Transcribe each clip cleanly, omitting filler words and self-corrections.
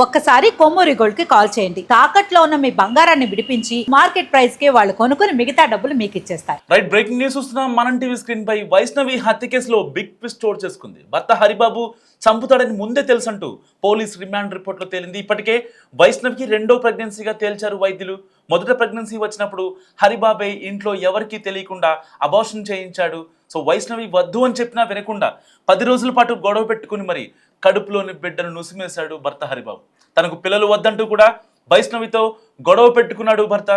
ఒక్కసారి కొమ్మూరి గోల్డ్ కి కాల్ చేయండి. తాకట్లో ఉన్న మీ బంగారాన్ని విడిపించి మార్కెట్ ప్రైస్ కి వాళ్ళు కొనుక్కుని మిగతా డబ్బులు మీకు ఇచ్చేస్తారు. రైట్, బ్రేకింగ్ న్యూస్ చూస్తున్నాం. మనం టీవీ స్క్రీన్ పై వైష్ణవి హత్య కేసులో బిగ్ ట్విస్ట్ చోటు చేసుకుంది. భర్త హరిబాబు చంపుతాడని ముందే తెలుసంటూ పోలీస్ రిమాండ్ రిపోర్ట్లో తేలింది. ఇప్పటికే వైష్ణవికి రెండో ప్రెగ్నెన్సీగా తేల్చారు వైద్యులు. మొదట ప్రెగ్నెన్సీ వచ్చినప్పుడు హరిబాబే ఇంట్లో ఎవరికీ తెలియకుండా అబార్షన్ చేయించాడు. సో వైష్ణవి వద్దు అని చెప్పినా వినకుండా 10 రోజుల పాటు గొడవ పెట్టుకుని మరి కడుపులోని బిడ్డను నుసిమేశాడు భర్త హరిబాబు. తనకు పిల్లలు వద్దంటూ కూడా వైష్ణవితో గొడవ పెట్టుకున్నాడు భర్త.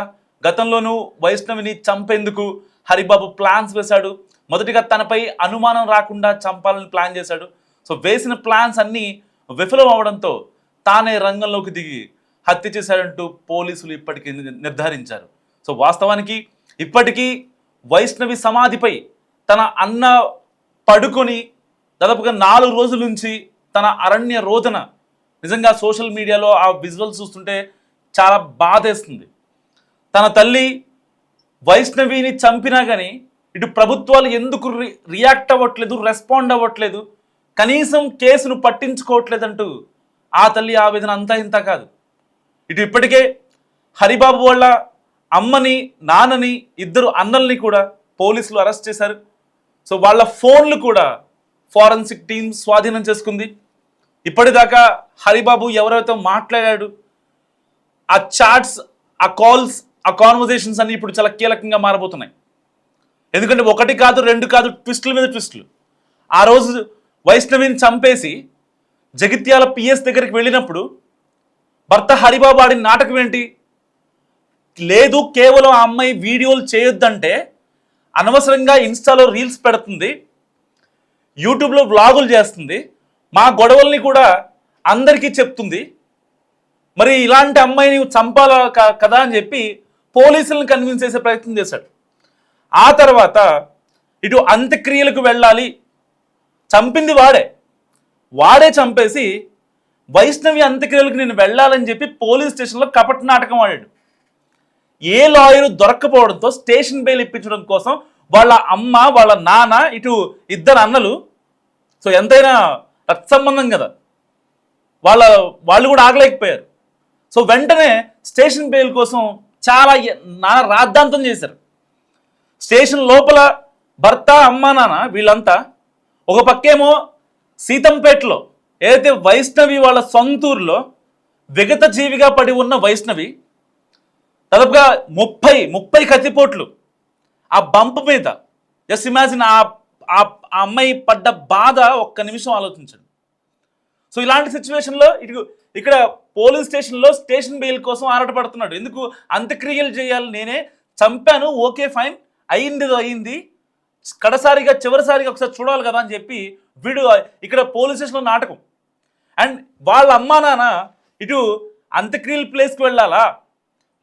గతంలోనూ వైష్ణవిని చంపేందుకు హరిబాబు ప్లాన్స్ వేశాడు. మొదటిగా తనపై అనుమానం రాకుండా చంపాలని ప్లాన్ చేశాడు. సో వేసిన ప్లాన్స్ అన్నీ విఫలం అవడంతో తానే రంగంలోకి దిగి హత్య చేశాడంటూ పోలీసులు ఇప్పటికీ నిర్ధారించారు. సో వాస్తవానికి ఇప్పటికీ వైష్ణవి సమాధిపై తన అన్న పడుకొని దాదాపుగా 4 రోజుల నుంచి తన అరణ్య రోదన నిజంగా సోషల్ మీడియాలో ఆ విజువల్స్ చూస్తుంటే చాలా బాధేస్తుంది. తన తల్లి వైష్ణవిని చంపినా కానీ ఇటు ప్రభుత్వాలు ఎందుకు రియాక్ట్ అవ్వట్లేదు, రెస్పాండ్ అవ్వట్లేదు, కనీసం కేసును పట్టించుకోవట్లేదంటూ ఆ తల్లి ఆవేదన అంతా ఇంత కాదు. ఇటు ఇప్పటికే హరిబాబు వాళ్ళ అమ్మని, నాన్నని, 2 అన్నల్ని కూడా పోలీసులు అరెస్ట్ చేశారు. సో వాళ్ళ ఫోన్లు కూడా ఫారెన్సిక్ టీమ్ స్వాధీనం చేసుకుంది. ఇప్పటిదాకా హరిబాబు ఎవరైతే మాట్లాడాడు, ఆ చాట్స్, ఆ కాల్స్, ఆ కాన్వర్జేషన్స్ అన్ని ఇప్పుడు చాలా కీలకంగా మారబోతున్నాయి. ఎందుకంటే 1 కాదు 2 కాదు, ట్విస్టుల మీద ట్విస్టులు. ఆ రోజు వైష్ణవిని చంపేసి జగిత్యాల పిఎస్ దగ్గరికి వెళ్ళినప్పుడు భర్త హరిబాబు ఆడిన నాటకం ఏంటి? లేదు, కేవలం ఆ అమ్మాయి వీడియోలు చేయొద్దంటే అనవసరంగా ఇన్స్టాలో రీల్స్ పెడుతుంది, యూట్యూబ్లో వ్లాగులు చేస్తుంది, మా గొడవల్ని కూడా అందరికీ చెప్తుంది, మరి ఇలాంటి అమ్మాయిని చంపాలా కదా అని చెప్పి పోలీసులను కన్విన్స్ చేసే ప్రయత్నం చేశాడు. ఆ తర్వాత ఇటు అంత్యక్రియలకు వెళ్ళాలి, చంపింది వాడే చంపేసి వైష్ణవి అంత్యక్రియలకు నేను వెళ్ళాలని చెప్పి పోలీస్ స్టేషన్లో కపట నాటకం ఆడాడు. ఏ లాయరు దొరక్కపోవడంతో స్టేషన్ బెయిల్ ఇప్పించడం కోసం వాళ్ళ అమ్మ, వాళ్ళ నాన్న, ఇటు 2 అన్నలు, సో ఎంతైనా రక్త సంబంధం కదా, వాళ్ళు కూడా ఆగలేకపోయారు. సో వెంటనే స్టేషన్ బెయిల్ కోసం చాలా రాద్ధాంతం చేశారు. స్టేషన్ లోపల భర్త, అమ్మ, నాన్న వీళ్ళంతా ఒక పక్కేమో సీతంపేటలో ఏదైతే వైష్ణవి వాళ్ళ సొంతూరులో విగత జీవిగా పడి ఉన్న వైష్ణవి దాదాపుగా 30 కత్తిపోట్లు ఆ బంప్ మీద. జస్ట్ ఇమాజిన్ ఆ అమ్మాయి పడ్డ బాధ ఒక్క నిమిషం ఆలోచించండి. సో ఇలాంటి సిచ్యువేషన్లో ఇక్కడ పోలీస్ స్టేషన్లో స్టేషన్ బెయిల్ కోసం ఆరాటపడుతున్నాడు. ఎందుకు? అంత్యక్రియలు చేయాలి, నేనే చంపాను, ఓకే ఫైన్, అయింది, చివరిసారిగా ఒకసారి చూడాలి కదా అని చెప్పి వీడు ఇక్కడ పోలీస్ స్టేషన్లో నాటకం. అండ్ వాళ్ళ అమ్మా నాన్న ఇటు అంత్యక్రియల ప్లేస్కి వెళ్ళాలా,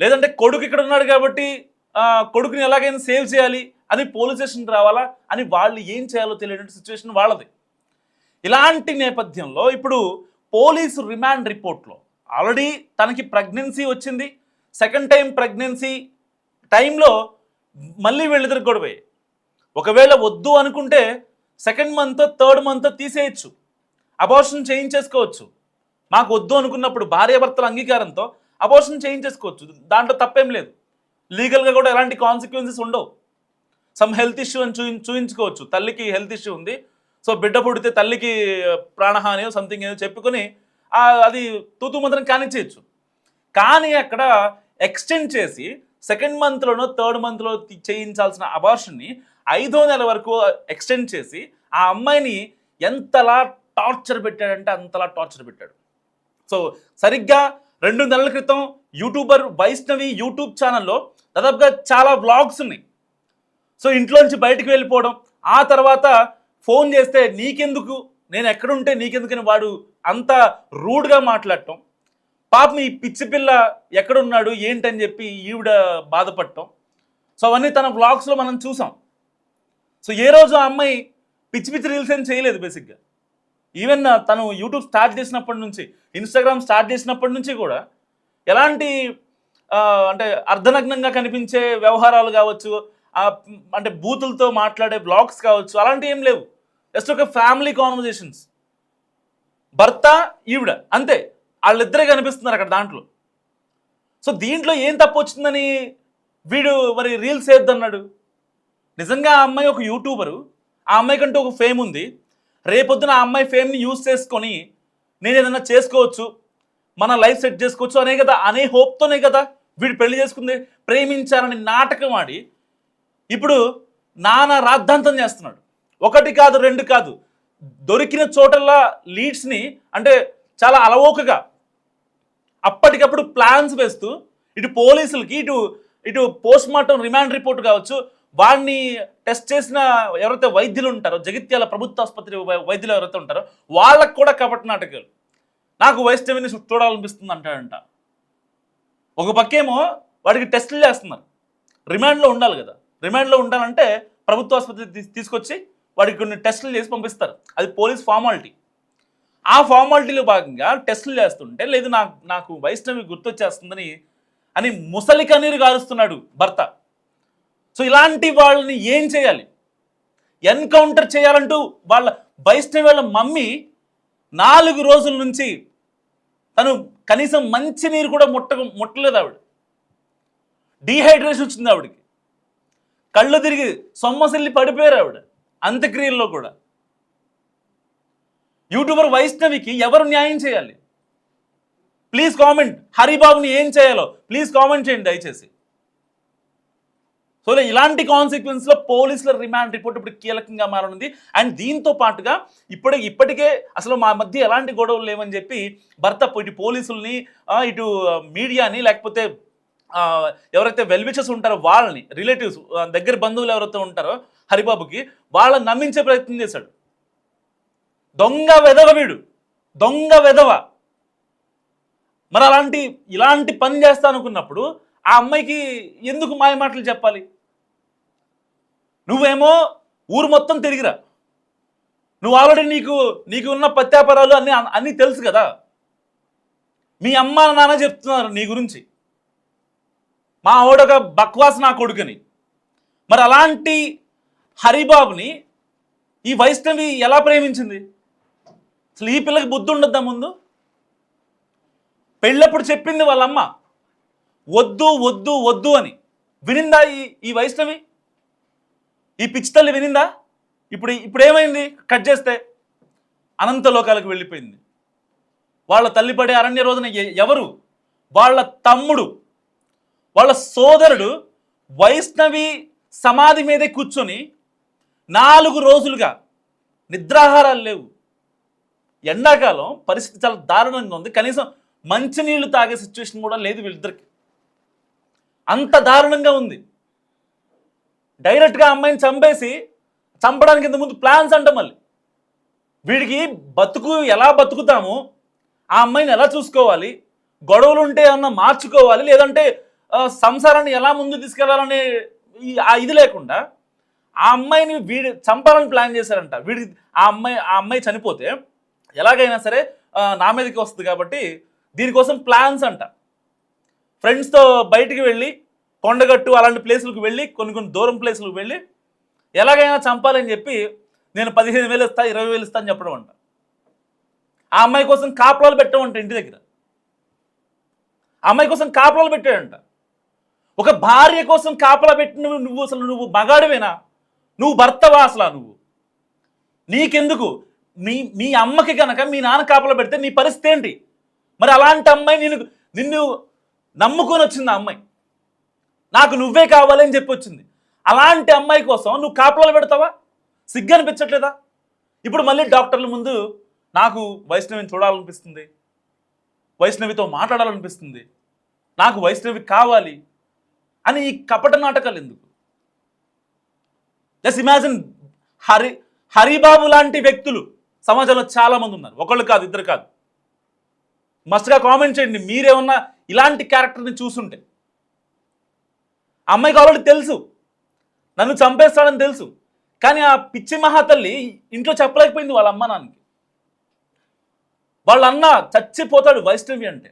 లేదంటే కొడుకు ఇక్కడ ఉన్నాడు కాబట్టి కొడుకుని ఎలాగైనా సేవ్ చేయాలి అని పోలీస్ స్టేషన్కి రావాలా అని వాళ్ళు ఏం చేయాలో తెలియని సిచ్యువేషన్ వాళ్ళది. ఇలాంటి నేపథ్యంలో ఇప్పుడు పోలీసు రిమాండ్ రిపోర్ట్లో ఆల్రెడీ తనకి ప్రెగ్నెన్సీ వచ్చింది. సెకండ్ టైం ప్రెగ్నెన్సీ టైంలో మళ్ళీ వీళ్ళిద్దరికి గొడవే. ఒకవేళ వద్దు అనుకుంటే 2nd మంత్ 3rd మంత్ తీసేయచ్చు, అబార్షన్ చేయించేసుకోవచ్చు. మాకు వద్దు అనుకున్నప్పుడు భార్యాభర్తల అంగీకారంతో అబార్షన్ చేయించేసుకోవచ్చు, దాంట్లో తప్పేం లేదు. లీగల్గా కూడా ఎలాంటి కాన్సిక్వెన్సెస్ ఉండవు. సమ్ హెల్త్ ఇష్యూ అని చూయించుకోవచ్చు. తల్లికి హెల్త్ ఇష్యూ ఉంది, సో బిడ్డ పుడితే తల్లికి ప్రాణహాని సంథింగ్ ఏదో చెప్పుకొని అది తూతూ మంత్రం కానిచ్చేయచ్చు. కానీ అక్కడ ఎక్స్టెండ్ చేసి 2nd మంత్లోనో 3rd మంత్లో చేయించాల్సిన అబార్షన్ని 5వ నెల వరకు ఎక్స్టెండ్ చేసి ఆ అమ్మాయిని ఎంతలా టార్చర్ పెట్టాడంటే అంతలా టార్చర్ పెట్టాడు. సో సరిగ్గా 2 నెలల క్రితం యూట్యూబర్ వైష్ణవి యూట్యూబ్ ఛానల్లో దాదాపుగా చాలా వ్లాగ్స్ ఉన్నాయి. సో ఇంట్లోంచి బయటకు వెళ్ళిపోవడం, ఆ తర్వాత ఫోన్ చేస్తే నీకెందుకు, నేను ఎక్కడుంటే నీకెందుకని వాడు అంత రూడ్గా మాట్లాడటం, పాపం ఈ పిచ్చి పిల్ల ఎక్కడున్నాడు ఏంటని చెప్పి ఈవిడ బాధపడటం. సో అవన్నీ తన వ్లాగ్స్లో మనం చూసాం. సో ఏ రోజు ఆ అమ్మాయి పిచ్చి రీల్స్ ఏం చేయలేదు. బేసిక్గా ఈవెన్ తను యూట్యూబ్ స్టార్ట్ చేసినప్పటి నుంచి, ఇన్స్టాగ్రామ్ స్టార్ట్ చేసినప్పటి నుంచి కూడా ఎలాంటి అంటే అర్ధనగ్నంగా కనిపించే వ్యవహారాలు కావచ్చు, అంటే బూతులతో మాట్లాడే బ్లాగ్స్ కావచ్చు, అలాంటివి ఏం లేవు. జస్ట్ ఒక ఫ్యామిలీ కాన్వర్జేషన్స్, భర్త ఈవిడ అంతే. వాళ్ళిద్దరే కనిపిస్తున్నారు అక్కడ దాంట్లో. సో దీంట్లో ఏం తప్పు వచ్చిందని వీడు మరి రీల్స్ వేద్దన్నాడు. నిజంగా ఆ అమ్మాయి ఒక యూట్యూబరు, ఆ అమ్మాయికంటూ ఒక ఫేమ్ ఉంది. రేపొద్దున ఆ అమ్మాయి ఫేమ్ని యూజ్ చేసుకొని నేను ఏదైనా చేసుకోవచ్చు, మన లైఫ్ సెట్ చేసుకోవచ్చు అనే హోప్తోనే కదా వీడు పెళ్లి చేసుకుంది. ప్రేమించారని నాటకం ఆడి ఇప్పుడు నానా రాద్ధాంతం చేస్తున్నాడు. ఒకటి కాదు, రెండు కాదు, దొరికిన చోటల్లా లీడ్స్ని అంటే చాలా అలవోకగా అప్పటికప్పుడు ప్లాన్స్ వేస్తూ ఇటు పోలీసులకి ఇటు పోస్ట్ మార్టం రిమాండ్ రిపోర్ట్ కావచ్చు, వాడిని టెస్ట్ చేసిన ఎవరైతే వైద్యులు ఉంటారో, జగిత్యాల ప్రభుత్వ ఆసుపత్రి వైద్యులు ఎవరైతే ఉంటారో వాళ్ళకు కూడా కపట నాటకాలు. నాకు వైష్ణవిని చూడాలనిపిస్తుంది అంటాడంట. ఒక పక్కేమో వాడికి టెస్టులు చేస్తున్నారు, రిమాండ్లో ఉండాలి కదా. రిమాండ్లో ఉండాలంటే ప్రభుత్వ ఆసుపత్రి తీసుకొచ్చి వాడికి కొన్ని టెస్టులు చేసి పంపిస్తారు, అది పోలీస్ ఫార్మాలిటీ. ఆ ఫార్మాలిటీలో భాగంగా టెస్టులు చేస్తుంటే లేదు నాకు వైష్ణవి గుర్తొచ్చేస్తుందని అని ముసలి కన్నీరు కారుస్తున్నాడు భర్త. సో ఇలాంటి వాళ్ళని ఏం చేయాలి, ఎన్కౌంటర్ చేయాలంటూ వైష్ణవి వాళ్ళ మమ్మీ 4 రోజుల నుంచి తను కనీసం మంచి నీరు కూడా ముట్టలేదు. ఆవిడ డీహైడ్రేషన్ వచ్చింది, ఆవిడకి కళ్ళు తిరిగి సొమ్మసిల్లి పడిపోయారు ఆవిడ అంత్యక్రియల్లో కూడా. యూట్యూబర్ వైష్ణవికి ఎవరు న్యాయం చేయాలి? Please comment. హరిబాబుని ఏం చేయాలో ప్లీజ్ కామెంట్ చేయండి దయచేసి. సో ఇలాంటి కాన్సిక్వెన్స్లో పోలీసుల రిమాండ్ రిపోర్ట్ ఇప్పుడు కీలకంగా మారనుంది. అండ్ దీంతో పాటుగా ఇప్పటికే అసలు మా మధ్య ఎలాంటి గొడవలు లేవని చెప్పి భర్త ఇటు పోలీసుల్ని ఇటు మీడియాని లేకపోతే ఎవరైతే వెల్విషర్స్ ఉంటారో వాళ్ళని, రిలేటివ్స్ దగ్గర బంధువులు ఎవరైతే ఉంటారో హరిబాబుకి, వాళ్ళని నమ్మించే ప్రయత్నం చేశాడు. దొంగ వెధవ వీడు, దొంగ వెధవ. మరి ఇలాంటి పని చేస్తా అనుకున్నప్పుడు ఆ అమ్మాయికి ఎందుకు మాయ మాటలు చెప్పాలి? నువ్వేమో ఊరు మొత్తం తిరిగిరా, నువ్వు ఆల్రెడీ నీకు ఉన్న ప్రత్యాపరాలు అన్నీ తెలుసు కదా. మీ అమ్మ నాన్న చెప్తున్నారు నీ గురించి, మా ఆవిడొక బక్వాస్ నా కొడుకుని. మరి అలాంటి హరిబాబుని ఈ వైష్ణవి ఎలా ప్రేమించింది? అసలు ఈ పిల్లకి బుద్ధి ఉండద్దా? ముందు పెళ్ళప్పుడు చెప్పింది వాళ్ళమ్మ వద్దు వద్దు వద్దు అని. వినిందా ఈ వైష్ణవి? ఈ పిచ్చి తల్లి వినిందా? ఇప్పుడు ఏమైంది? కట్ చేస్తే అనంత లోకాలకు వెళ్ళిపోయింది. వాళ్ళ తల్లి పడే అరణ్య రోజున ఎవరు? వాళ్ళ తమ్ముడు, వాళ్ళ సోదరుడు వైష్ణవి సమాధి మీదే కూర్చొని 4 రోజులుగా నిద్రాహారాలు లేవు. ఎండాకాలం పరిస్థితి చాలా దారుణంగా ఉంది. కనీసం మంచినీళ్ళు తాగే సిచ్యువేషన్ కూడా లేదు వీళ్ళిద్దరికి, అంత దారుణంగా ఉంది. డైరెక్ట్గా అమ్మాయిని చంపడానికి ఇంతకుముందు ప్లాన్స్ అంట. మళ్ళీ వీడికి ఎలా బతుకుతాము, ఆ అమ్మాయిని ఎలా చూసుకోవాలి, గొడవలు ఉంటే ఏమన్నా మార్చుకోవాలి, లేదంటే సంసారాన్ని ఎలా ముందు తీసుకెళ్లాలనే ఇది లేకుండా ఆ అమ్మాయిని వీడు చంపాలని ప్లాన్ చేశారంట. ఆ అమ్మాయి చనిపోతే ఎలాగైనా సరే నా మీదకి వస్తుంది కాబట్టి దీనికోసం ప్లాన్స్ అంట. ఫ్రెండ్స్తో బయటికి వెళ్ళి కొండగట్టు అలాంటి ప్లేసులకు వెళ్ళి కొన్ని దూరం ప్లేసులకు వెళ్ళి ఎలాగైనా చంపాలని చెప్పి నేను 15,000 ఇస్తా 20,000 ఇస్తా అని చెప్పడం అంట. ఆ అమ్మాయి కోసం కాపలాలు పెట్టమంట ఇంటి దగ్గర. ఆ అమ్మాయి కోసం కాపలాలు పెట్టాడంట. ఒక భార్య కోసం కాపలా పెట్టిన నువ్వు మగాడివేనా? నువ్వు భర్తవా? అసలు నీకెందుకు? మీ అమ్మకి కనుక మీ నాన్న కాపలా పెడితే నీ పరిస్థితి ఏంటి? మరి అలాంటి అమ్మాయి నిన్ను నమ్ముకొని వచ్చింది. ఆ అమ్మాయి నాకు నువ్వే కావాలని చెప్పి వచ్చింది. అలాంటి అమ్మాయి కోసం నువ్వు కాపలాలు పెడతావా? సిగ్గు అనిపించట్లేదా? ఇప్పుడు మళ్ళీ డాక్టర్ల ముందు నాకు వైష్ణవిని చూడాలనిపిస్తుంది, వైష్ణవితో మాట్లాడాలనిపిస్తుంది, నాకు వైష్ణవి కావాలి అని ఈ కపట నాటకాలు ఎందుకు? జస్ట్ ఇమాజిన్, హరిబాబు లాంటి వ్యక్తులు సమాజంలో చాలామంది ఉన్నారు. ఒకళ్ళు కాదు, ఇద్దరు కాదు. మస్ట్గా కామెంట్ చేయండి మీరేమన్నా ఇలాంటి క్యారెక్టర్ని చూసుంటే. అమ్మాయికి ఆల్రెడీ తెలుసు నన్ను చంపేస్తాడని తెలుసు, కానీ ఆ పిచ్చి మహాతల్లి ఇంట్లో చెప్పలేకపోయింది వాళ్ళ అమ్మ నాన్నకి. వాళ్ళ అన్న చచ్చిపోతాడు వైష్ణవి అంటే.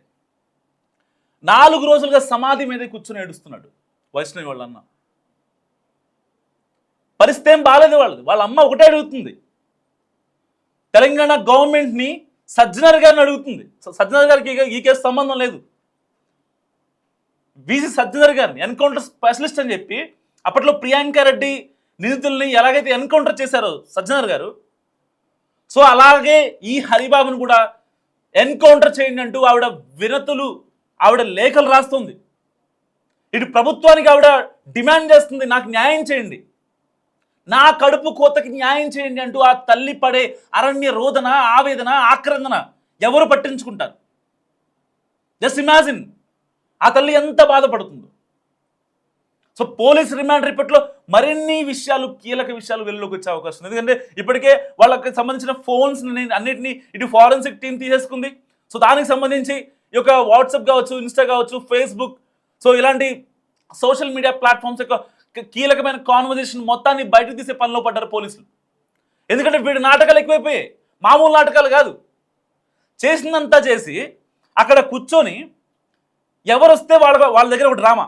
4 రోజులుగా సమాధి మీద కూర్చొని ఏడుస్తున్నాడు వైష్ణవి వాళ్ళ అన్న. పరిస్థితి ఏం బాగాలేదు వాళ్ళది. వాళ్ళ అమ్మ ఒకటే అడుగుతుంది, తెలంగాణ గవర్నమెంట్ని సజ్జనర్ గారిని అడుగుతుంది. సజ్జనర్ గారికి ఈ కేసు సంబంధం లేదు. వీసీ సజ్జనర్ గారిని ఎన్కౌంటర్ స్పెషలిస్ట్ అని చెప్పి అప్పట్లో ప్రియాంక రెడ్డి నిందితుల్ని ఎలాగైతే ఎన్కౌంటర్ చేశారో సజ్జనర్ గారు, సో అలాగే ఈ హరిబాబును కూడా ఎన్కౌంటర్ చేయండి అంటూ ఆవిడ వినతులు, ఆవిడ లేఖలు రాస్తుంది. ఇటు ప్రభుత్వానికి ఆవిడ డిమాండ్ చేస్తుంది, నాకు న్యాయం చేయండి, నా కడుపు కోతకి న్యాయం చేయండి అంటూ ఆ తల్లి పడే అరణ్య రోదన, ఆవేదన, ఆక్రందన ఎవరు పట్టించుకుంటారు? జస్ట్ ఇమాజిన్ ఆ తల్లి ఎంత బాధపడుతుందో. సో పోలీస్ రిమాండ్ రిపోర్ట్లో మరిన్ని విషయాలు, కీలక విషయాలు వెలుగులోకి వచ్చే అవకాశం ఉంది. ఎందుకంటే ఇప్పటికే వాళ్ళకి సంబంధించిన ఫోన్స్ అన్నిటినీ ఇటు ఫారెన్సిక్ టీం తీసేసుకుంది. సో దానికి సంబంధించి ఈ యొక్క వాట్సాప్ కావచ్చు, ఇన్స్టా కావచ్చు, ఫేస్బుక్, సో ఇలాంటి సోషల్ మీడియా ప్లాట్ఫామ్స్ యొక్క కీలకమైన కాన్వర్జేషన్ మొత్తాన్ని బయటకు తీసే పనిలో పడ్డారు పోలీసులు. ఎందుకంటే వీడి నాటకాలు ఎక్కువైపోయాయి, మామూలు నాటకాలు కాదు. చేసిందంతా చేసి అక్కడ కూర్చొని ఎవరు వస్తే వాళ్ళ దగ్గర ఒక డ్రామా,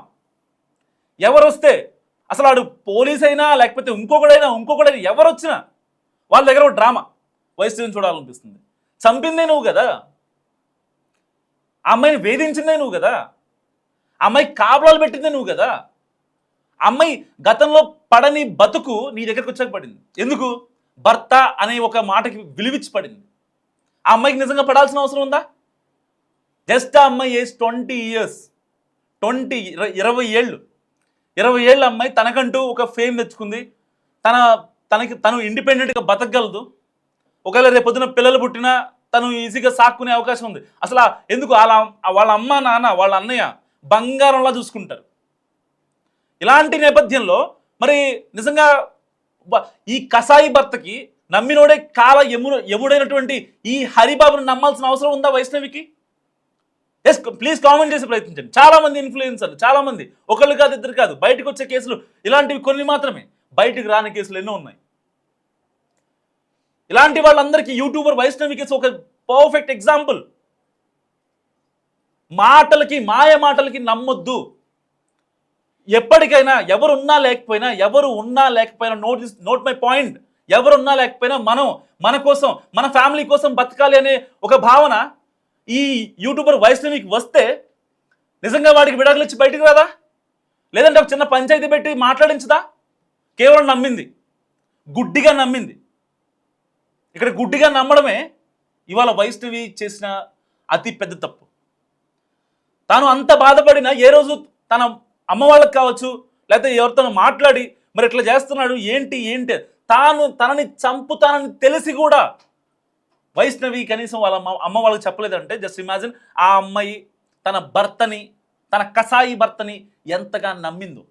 ఎవరు వస్తే అసలు వాడు పోలీస్ అయినా లేకపోతే ఇంకొకడైనా ఎవరు వచ్చినా వాళ్ళ దగ్గర ఒక డ్రామా. వైష్ణవిని చూడాలనిపిస్తుంది. చంపిందే నువ్వు కదా, ఆ అమ్మాయిని వేధించిందే నువ్వు కదా, ఆ అమ్మాయికి కాపులాలు పెట్టిందే నువ్వు కదా, ఆ అమ్మాయి గతంలో పడని బతుకు నీ దగ్గరకు వచ్చాక పడింది. ఎందుకు? భర్త అనే ఒక మాటకి విలువిచ్చి పడింది. ఆ అమ్మాయికి నిజంగా పడాల్సిన అవసరం ఉందా? జస్ట్ ఆ అమ్మాయి ఏజ్ 20 years, 20 ఏళ్ళు, 20 ఏళ్ళ అమ్మాయి తనకంటూ ఒక ఫేమ్ తెచ్చుకుంది. తను ఇండిపెండెంట్గా బతకగలదు. ఒకవేళ రేపొద్దున పిల్లలు పుట్టినా తను ఈజీగా సాక్కునే అవకాశం ఉంది. అసలు ఎందుకు వాళ్ళ అమ్మ నాన్న వాళ్ళ అన్నయ్య బంగారంలా చూసుకుంటారు. ఇలాంటి నేపథ్యంలో మరి నిజంగా ఈ కసాయి భర్తకి నమ్మినోడే యముడైనటువంటి ఈ హరిబాబుని నమ్మాల్సిన అవసరం ఉందా వైష్ణవికి? ఎస్, ప్లీజ్ కామెంట్ చేసి ప్రయత్నించండి. చాలా మంది ఇన్ఫ్లుయెన్సర్లు, చాలా మంది, ఒకళ్ళు కాదు, ఇద్దరు కాదు, బయటకు వచ్చే కేసులు ఇలాంటివి కొన్ని మాత్రమే, బయటకు రాని కేసులు ఎన్నో ఉన్నాయి. ఇలాంటి వాళ్ళందరికీ యూట్యూబర్ వైష్ణవి కేసు ఒక పర్ఫెక్ట్ ఎగ్జాంపుల్. మాయ మాటలకి నమ్మొద్దు. ఎప్పటికైనా ఎవరు ఉన్నా లేకపోయినా నోట్ మై పాయింట్, ఎవరున్నా లేకపోయినా మన కోసం, మన ఫ్యామిలీ కోసం బతకాలి అనే ఒక భావన ఈ యూట్యూబర్ వైష్ణవికి వస్తే నిజంగా వాడికి విడాకులు ఇచ్చి బయటికి రాదా? లేదంటే ఒక చిన్న పంచాయతీ పెట్టి మాట్లాడించదా? కేవలం నమ్మింది, గుడ్డిగా నమ్మింది. ఇక్కడ గుడ్డిగా నమ్మడమే ఇవాళ వైష్ణవి చేసిన అతి పెద్ద తప్పు. తాను అంత బాధపడినా ఏ రోజు తన అమ్మ వాళ్ళకి కావచ్చు, లేకపోతే ఎవరితో మాట్లాడి మరి ఇట్లా చేస్తున్నాడు ఏంటి తనని చంపుతానని తెలిసి కూడా వైష్ణవి కనీసం వాళ్ళ అమ్మ వాళ్ళకి చెప్పలేదంటే జస్ట్ ఇమాజిన్ ఆ అమ్మాయి తన కసాయి భర్తని ఎంతగా నమ్మిందో.